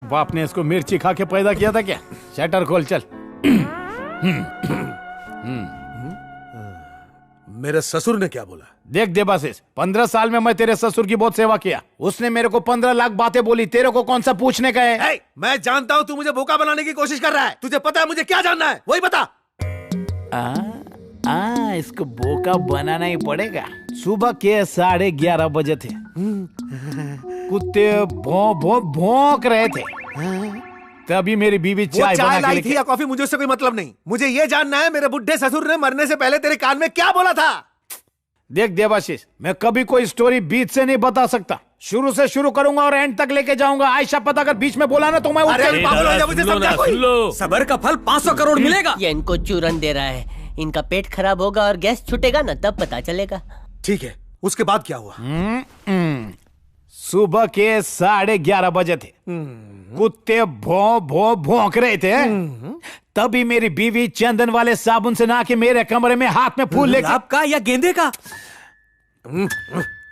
बाप ने इसको मिर्ची खा के पैदा किया था क्या? शटर खोल चल। मेरे ससुर ने क्या बोला? देख देवाशीष, 15 साल में मैं तेरे ससुर की बहुत सेवा किया। उसने मेरे को 15 लाख बातें बोली, तेरे को कौन सा पूछने का है? मैं जानता हूँ तू मुझे बोका बनाने की कोशिश कर रहा है। तुझे पता है मुझे क्या जानना है, वही बता। इसको बोका बनाना ही पड़ेगा। सुबह के 11:30 बजे थे। कुत्ते भौंक रहे थे। तभी मेरी बीवी चाय लाई थी या कॉफी, मुझे उससे कोई मतलब नहीं। मुझे ये जानना है मेरे बुढ़े ससुर ने मरने से पहले तेरे कान में क्या बोला था। देख देवाशीष, मैं कभी कोई स्टोरी बीच से नहीं बता सकता। शुरू से शुरू करूंगा और एंड तक लेके जाऊंगा। आयशा पता अगर बीच में बोला ना तो मैं सबर का फल 500 करोड़ मिलेगा। ये इनको चूरन दे रहा है। इनका पेट खराब होगा और गैस छूटेगा ना, तब पता चलेगा। ठीक है, उसके बाद क्या हुआ? सुबह के 11:30 बजे थे। कुत्ते भौंक रहे थे। तभी मेरी बीवी चंदन वाले साबुन से नहा के मेरे कमरे में हाथ में फूल लेकर। आपका या गेंदे का?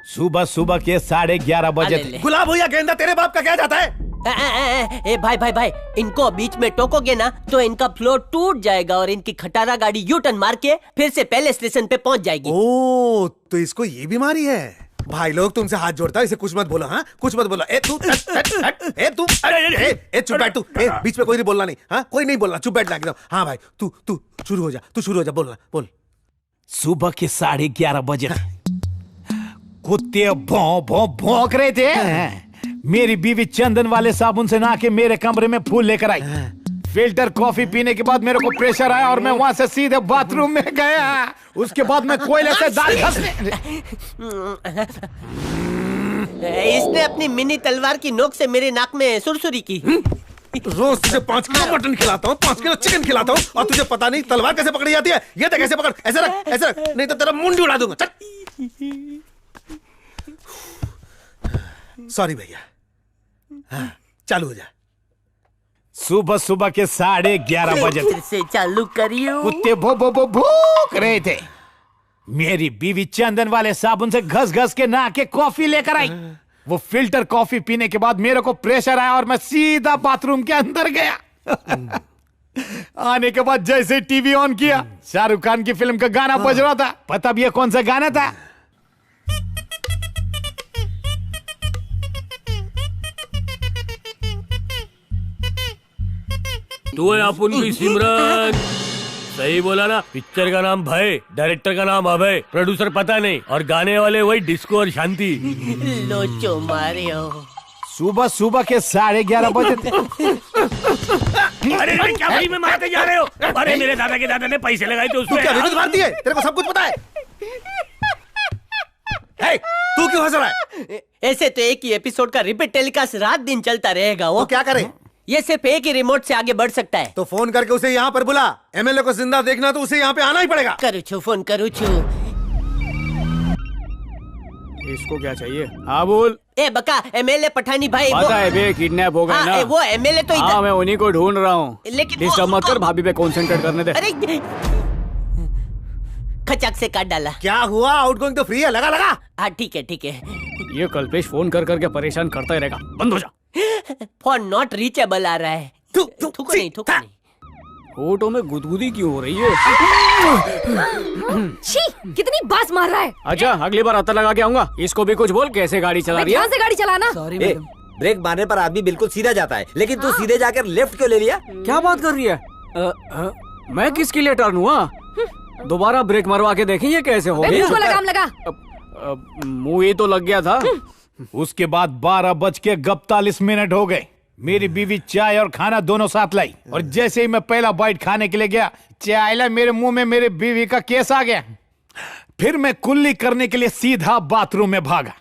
सुबह के 11:30 बजे थे। गुलाब हो या गेंदा, तेरे बाप का क्या जाता है? भाई, इनको बीच में टोकोगे ना तो इनका फ्लोर टूट जाएगा और इनकी खटारा गाड़ी यू टर्न मार के फिर से पहले स्टेशन पे पहुंच जाएगी। ओह, तो इसको ये बीमारी है। भाई लोग, तुमसे हाथ जोड़ता है, इसे कुछ मत बोलो। हाँ, कुछ मत बोलो। तू चुप बैठ। तू बीच में कोई नहीं बोलना नहीं। हाँ, कोई नहीं बोलना, चुप बैठ एकदम। हाँ भाई, तू शुरू हो जा, बोल। सुबह के 11:30 बजे थे। कुत्ते भौंक रहे थे। मेरी बीवी चंदन वाले साबुन से नहा के मेरे कमरे में फूल लेकर आई। फिल्टर कॉफी पीने के बाद मेरे को प्रेशर आया और मैं वहां से सीधे बाथरूम में गया। उसके बाद मैं कोयले से दाल घसने। इसने अपनी मिनी तलवार की नोक से मेरे नाक में सुरसुरी की। रोज तुझे 5 किलो मटन खिलाता हूँ, 5 किलो चिकन खिलाता हूँ, और तुझे पता नहीं तलवार कैसे पकड़ी जाती है। ये तो कैसे पकड़, ऐसे रख, नहीं तो तेरा मुंडी उड़ा दूंगा। चल। सॉरी भैया। हाँ, चालू हो जा। सुबह के 11:30 बजे फिर से चालू करियो। कुत्ते भौंक रहे थे। मेरी बीवी चंदन वाले साबुन से घस के नहा के कॉफी लेकर आई। वो फिल्टर कॉफी पीने के बाद मेरे को प्रेशर आया और मैं सीधा बाथरूम के अंदर गया। आने के बाद जैसे टीवी ऑन किया, शाहरुख खान की फिल्म का गाना बज रहा था। पता भी है कौन सा गाना था? तू है अपन की सिमरन। सही बोला ना? पिक्चर का नाम भय, डायरेक्टर का नाम अभय, प्रोड्यूसर पता नहीं, और गाने वाले वही डिस्को और शांति। लोचो मारियो। सुबह के 11:30 बजे थे। अरे क्या भाई में मारते जा रहे हो? अरे मेरे दादा के दादा ने पैसे लगाए थे उसमें। तू क्या विनोद भारती है? तेरे को सब कुछ पता है। तू क्यों हंस रहा है? ऐसे तो एक ही एपिसोड का रिपीट टेलीकास्ट रात दिन चलता रहेगा। वो क्या करे? ये सिर्फ एक ही रिमोट से आगे बढ़ सकता है। तो फोन करके उसे यहाँ पर बुला। एमएलए को जिंदा देखना तो उसे यहाँ पे आना ही पड़ेगा। फोन करूँ। इसको क्या चाहिए? हाँ बोल। बका, एमएलए पठानी भाई पता है बे, किडनैप हो गए ना। वो एमएलए तो हाँ, मैं उन्हीं को ढूंढ रहा हूँ। लेकिन डिस्टर्ब मत कर, भाभी पे कंसंट्रेट करने दे। अरे खचाक से काट डाला। क्या हुआ? आउटगोइंग तो फ्री है, लगा। हाँ ठीक है। ये कल्पेश फोन कर करके परेशान करता ही रहेगा, बंद हो जा। फोन नॉट रीचेबल आ रहा है। थूको नहीं। फोटो में गुदगुदी क्यों हो रही है? छी, कितनी बात मार रहा है। अच्छा, अगली बार आता लगा के आऊंगा। इसको भी कुछ बोल, कैसे गाड़ी चला रही है? ध्यान से गाड़ी चलाना। Sorry madam. ब्रेक मारने पर आदमी बिल्कुल सीधा जाता है, लेकिन तू सीधे जाकर लेफ्ट क्यों ले लिया? क्या बात कर रही है? मैं किसके लिए टर्न हुआ? दोबारा ब्रेक मरवा के देखिए ये कैसे हो गया। लगाम लगा। मुंह ही तो लग गया था। उसके बाद 12:41 हो गए। मेरी बीवी चाय और खाना दोनों साथ लाई, और जैसे ही मैं पहला बाइट खाने के लिए गया, चाय ला मेरे मुंह में मेरे बीवी का केस आ गया। फिर मैं कुल्ली करने के लिए सीधा बाथरूम में भागा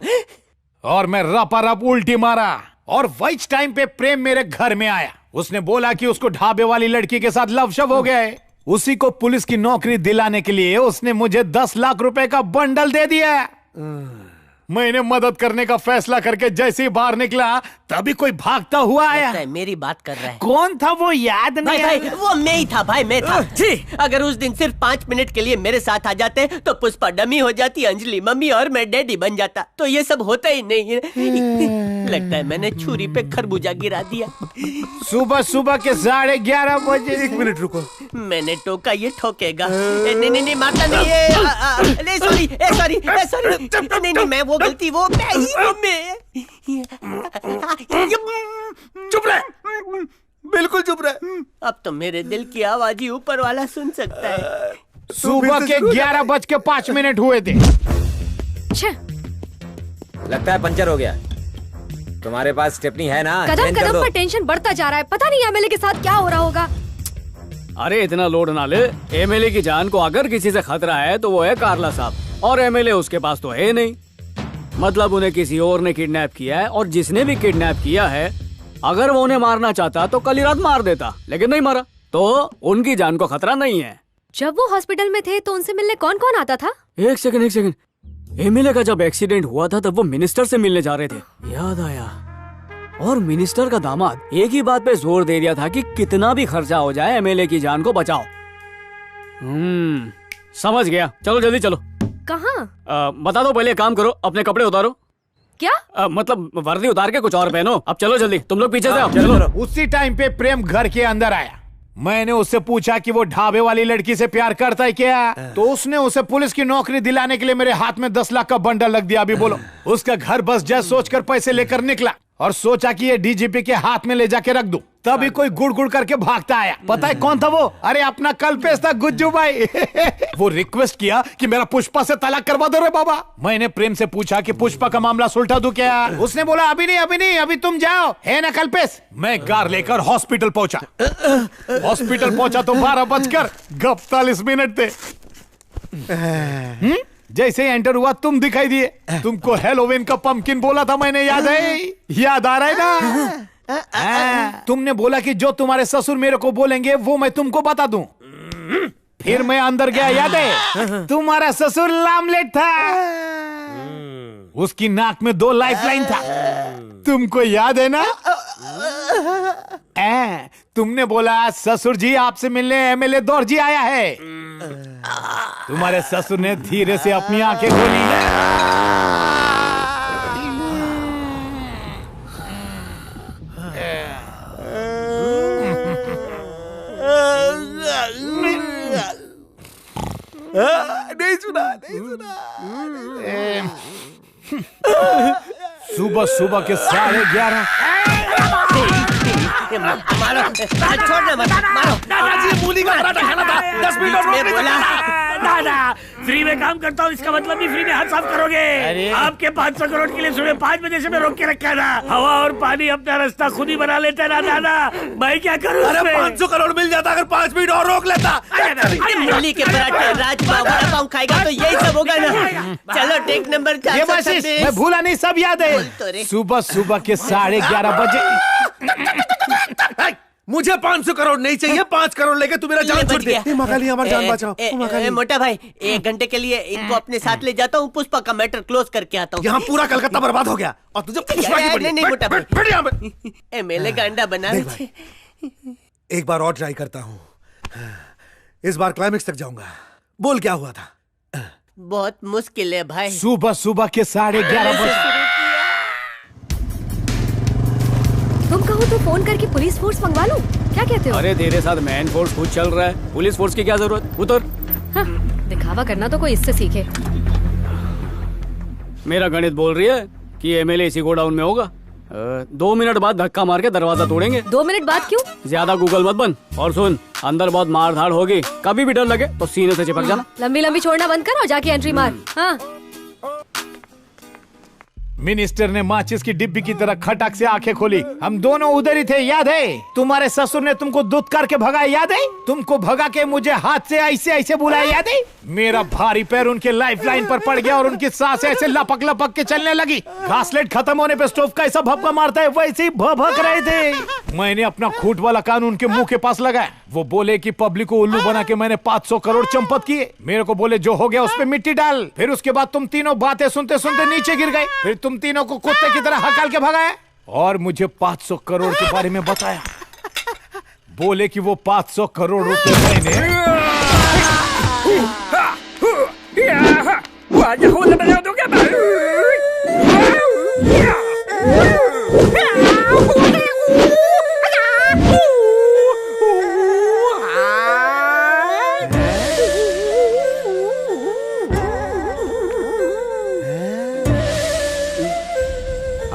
और मैं रपारप उल्टी मारा। और वही टाइम पे प्रेम मेरे घर में आया। उसने बोला कि उसको ढाबे वाली लड़की के साथ लव शव हो गया है। उसी को पुलिस की नौकरी दिलाने के लिए उसने मुझे 10 लाख रुपए का बंडल दे दिया। मैंने मदद करने का फैसला करके जैसे ही बाहर निकला तभी कोई भागता हुआ आया। लगता है मेरी बात कर रहा है। कौन था वो याद भाई नहीं भाई वो मैं ही था, भाई मैं था। अगर उस दिन सिर्फ 5 मिनट के लिए मेरे साथ आ जाते तो पुष्पा डमी हो जाती, अंजलि मम्मी और मैं डैडी बन जाता। तो ये सब होता ही नहीं। लगता है मैंने छुरी पे खरबूजा गिरा दिया। सुबह सुबह के 11:30 बजे। 1 मिनट रुको। मैंने टोका, ये ठोकेगा। नहीं मारता नहीं है। नहीं सॉरी नहीं मैं वो गलती वो मैं ही वो मैं। चुप रहे, बिल्कुल चुप रहे। अब तो मेरे दिल की आवाज ही ऊपर वाला सुन सकता है। सुबह के 11:05 हुए थे। लगता है पंचर हो गया। तुम्हारे पास स्टेपनी है ना? कदम चेंज कर कदम दो। पर टेंशन बढ़ता जा रहा है। पता नहीं एमएलए के साथ क्या हो रहा होगा। अरे इतना लोड ना ले। एमएलए की जान को अगर किसी से खतरा है तो वो है कार्ला साहब, और एमएलए उसके पास तो है नहीं। मतलब उन्हें किसी और ने किडनैप किया है, और जिसने भी किडनैप किया है अगर वो उन्हें मारना चाहता तो कल ही रात मार देता, लेकिन नहीं मारा, तो उनकी जान को खतरा नहीं है। जब वो हॉस्पिटल में थे तो उनसे मिलने कौन कौन आता था? एक सेकंड। एमएलए का जब एक्सीडेंट हुआ था तब वो मिनिस्टर से मिलने जा रहे थे, याद आया। और मिनिस्टर का दामाद एक ही बात पे जोर दे दिया था कि कितना भी खर्चा हो जाए एमएलए की जान को बचाओ। समझ गया। चलो जल्दी चलो। कहाँ? बता दो, पहले काम करो, अपने कपड़े उतारो। क्या? मतलब वर्दी उतार के कुछ और पहनो। अब चलो जल्दी, तुम लोग पीछे से आओ। चलो। उसी टाइम पे प्रेम घर के अंदर आया। मैंने उससे पूछा कि वो ढाबे वाली लड़की से प्यार करता है क्या, तो उसने उसे पुलिस की नौकरी दिलाने के लिए मेरे हाथ में 10 लाख का बंडल लग दिया। अभी बोलो। उसका घर बस जाए सोचकर पैसे लेकर निकला और सोचा कि ये डीजीपी के हाथ में ले जाके रख दूं। तभी कोई गुड़ गुड़ करके भागता आया। पता है कौन था वो? अरे अपना कल्पेश था, गुज्जू भाई। वो रिक्वेस्ट किया कि मेरा पुष्पा से तलाक करवा दो रे बाबा। मैंने प्रेम से पूछा कि पुष्पा का मामला सुलझा दूं क्या? उसने बोला अभी नहीं, अभी तुम जाओ, है ना कल्पेश। मैं कार लेकर हॉस्पिटल पहुंचा। हॉस्पिटल पहुंचा तो 12:41 थे। जैसे ही एंटर हुआ तुम दिखाई दिए। तुमको हेलोवीन का पंपकिन बोला था मैंने, याद है? याद आ रहा है ना? तुमने बोला कि जो तुम्हारे ससुर मेरे को बोलेंगे वो मैं तुमको बता दूं। फिर मैं अंदर गया, याद है? तुम्हारा ससुर लामलेट था। उसकी नाक में 2 लाइफलाइन था। तुमको याद है ना? तुमने बोला ससुर जी आपसे मिलने एमएलए दौर जी आया है। तुम्हारे ससुर ने धीरे से अपनी आंखें खोली। नहीं सुना। सुबह के 11:30। मारो, छोड़ना मत, मारो। आज ये मूली का पराठा खाना था। 10 मिनट और मैं रोक बोला। दादा फ्री में काम करता हूँ, इसका मतलब भी फ्री में हाथ साफ करोगे। आपके 500 करोड़ के लिए सुबह 5 बजे से मैं रोक के रखा था। हवा और पानी अपना रास्ता खुद ही बना लेते ना दादा। मैं क्या करूँ? अरे 500 करोड़ मिल जाता अगर 5 मिनट और रोक लेता। मूली के पराठे, राजमा, वड़ा पाव खाएगा तो यही सब होगा ना। चलो टेक नंबर 436। मैं भूला नहीं, सब याद है। सुबह के 11:30 बजे। मुझे 500 करोड़ नहीं चाहिए, 5 करोड़ लेके तू मेरा जान छोड़ दे। महाकाली हमारी जान बचाओ। मोटा भाई 1 घंटे के लिए इनको अपने साथ ले जाता हूँ, पुष्पा का मैटर क्लोज करके आता हूँ। यहाँ पूरा कलकत्ता बर्बाद हो गया और तुझे पुष्पा की पड़ी। नहीं मोटा भाई, बैठ यहाँ पे। एमएलए का अंडा बना। एक बार और ट्राई करता हूँ, इस बार क्लाइमेक्स तक जाऊंगा। बोल क्या हुआ था? बहुत मुश्किल है भाई। सुबह के 11:30 बजे। तुम कहो तो फोन करके पुलिस फोर्स मंगवा लूं? क्या कहते हो? अरे तेरे साथ मैन फोर्स खुद चल रहा है, पुलिस फोर्स की क्या जरूरत? उतर। हाँ, दिखावा करना तो कोई इससे सीखे। मेरा गणित बोल रही है कि एमएलए इसी गोडाउन में होगा। 2 मिनट बाद धक्का मार के दरवाजा तोड़ेंगे। 2 मिनट बाद क्यों? ज्यादा गूगल मत बन। और सुन, अंदर बहुत मार धाड़ होगी, कभी भी डर लगे तो सीने से चिपक जाना। लंबी छोड़ना बंद कर और जाके एंट्री मार। हाँ। मिनिस्टर ने माचिस की डिब्बी की तरह खटक से आंखें खोली। हम दोनों उधर ही थे, याद है? तुम्हारे ससुर ने तुमको दुत्कार के भगाया, याद है? तुमको भगा के मुझे हाथ से ऐसे बुलाया, याद है? मेरा भारी पैर उनके लाइफलाइन पर पड़ गया और उनकी सांस ऐसे लपक के चलने लगी। घासलेट खत्म होने पे स्टोव का ऐसा भपका मारता है, वैसे ही भभक रहे थे। मैंने अपना खूट वाला कान उनके मुंह के पास लगाया। वो बोले कि पब्लिक को उल्लू बना के मैंने 500 करोड़ चंपत किए। मेरे को बोले जो हो गया उस पे मिट्टी डाल। फिर उसके बाद तुम तीनों बातें सुनते सुनते नीचे गिर गए। फिर तुम तीनों को कुत्ते की तरह हकाल के भगाया और मुझे 500 करोड़ के बारे में बताया। बोले कि वो 500 करोड़ रुपए मैंने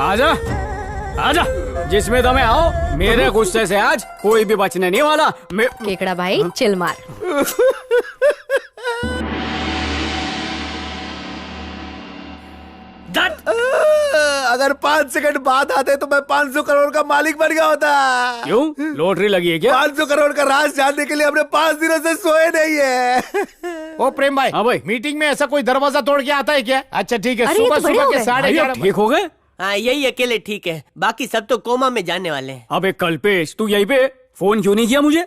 आजा आजा, जिसमें तुम्हें आओ। मेरे गुस्से से आज कोई भी बचने नहीं वाला। केकड़ा भाई चिल मार। अगर 5 सेकंड बाद आते तो मैं 500 करोड़ का मालिक बन गया होता। क्यों, लॉटरी लगी है क्या? 500 करोड़ का राज जानने के लिए हमने 5 दिनों से सोए नहीं है। ओ प्रेम भाई, हाँ भाई। मीटिंग में ऐसा कोई दरवाजा तोड़ के आता है क्या? अच्छा ठीक है, अरे ये सुबह तो बड़े सुबह हो के गए। 11:30 ठीक हो गए? हाँ, यही अकेले ठीक है, बाकी सब तो कोमा में जाने वाले हैं। अबे कल्पेश, तू यहीं पे फोन क्यों नहीं किया मुझे?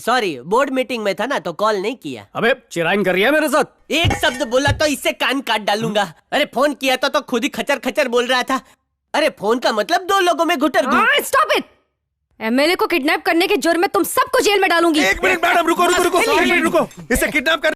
सॉरी, बोर्ड मीटिंग में था ना तो कॉल नहीं किया। अबे चिराइन कर रही है मेरे साथ। एक शब्द बोला तो इससे कान काट डालूंगा। अरे फोन किया तो खुद ही खचर खचर बोल रहा था। अरे फोन का मतलब 2 लोगों में घुटर घुट। Stop it. एमएलए को किडनैप करने के जुर्म में तुम सबको जेल में डालूंगी। 1 मिनट मैडम, रुको रुको रुको, 1 मिनट रुको। इसे किडनैप कर